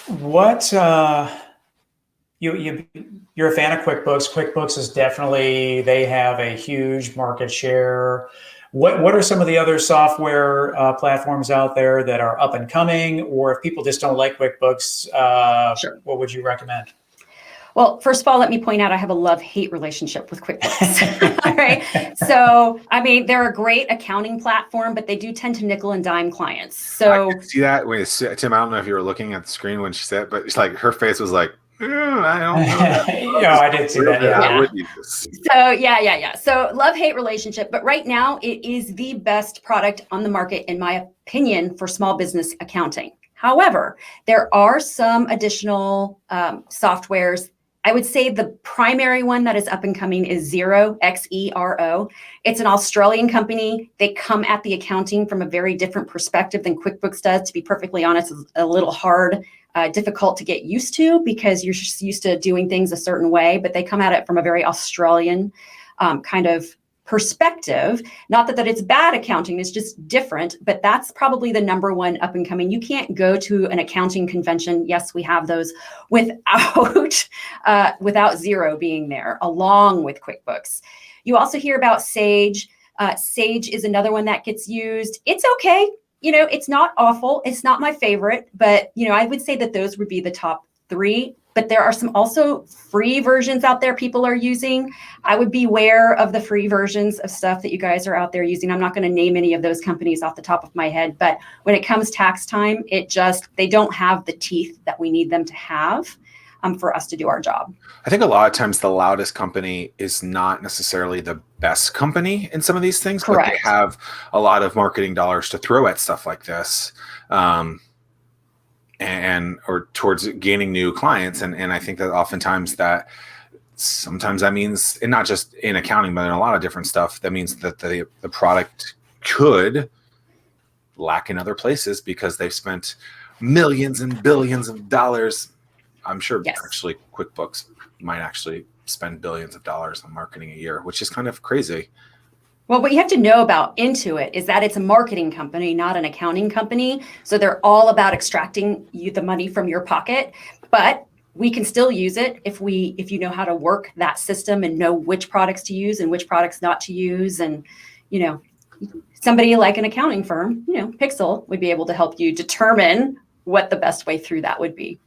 What you you're a fan of QuickBooks. QuickBooks is definitely, they have a huge market share. What are some of the other software platforms out there that are up and coming, or if people just don't like QuickBooks, Sure. what would you recommend? Well, first of all, let me point out I have a love-hate relationship with QuickBooks. All right. So, I mean, they're a great accounting platform, but they do tend to nickel and dime clients. So I could see that. Wait, Tim, I don't know if you were looking at the screen when she said it, but it's like her face was like, I don't know that. No, I did see that. Yeah. So love-hate relationship, but right now it is the best product on the market, in my opinion, for small business accounting. However, there are some additional softwares. I would say the primary one that is up and coming is Xero, Xero. It's an Australian company. They come at the accounting from a very different perspective than QuickBooks does. To be perfectly honest, it's a little hard, difficult to get used to because you're just used to doing things a certain way, but they come at it from a very Australian kind of perspective. Not that it's bad accounting, it's just different, but that's probably the number one up and coming. You can't go to an accounting convention, yes, we have those, without Xero being there, along with QuickBooks. You also hear about Sage. Sage is another one that gets used. It's okay. It's not awful. It's not my favorite, but I would say that those would be the top three. But there are some also free versions out there people are using. I would beware of the free versions of stuff that you guys are out there using. I'm not going to name any of those companies off the top of my head, but when it comes tax time, they don't have the teeth that we need them to have for us to do our job. I think a lot of times the loudest company is not necessarily the best company in some of these things. Correct. But they have a lot of marketing dollars to throw at stuff like this. Or towards gaining new clients. And I think that oftentimes sometimes that means, and not just in accounting, but in a lot of different stuff, that means that the product could lack in other places because they've spent millions and billions of dollars. I'm sure actually QuickBooks might actually spend billions of dollars on marketing a year, which is kind of crazy. Well, what you have to know about Intuit is that it's a marketing company, not an accounting company. So they're all about extracting the money from your pocket, but we can still use it if you know how to work that system and know which products to use and which products not to use. And, somebody like an accounting firm, Pixel would be able to help you determine what the best way through that would be.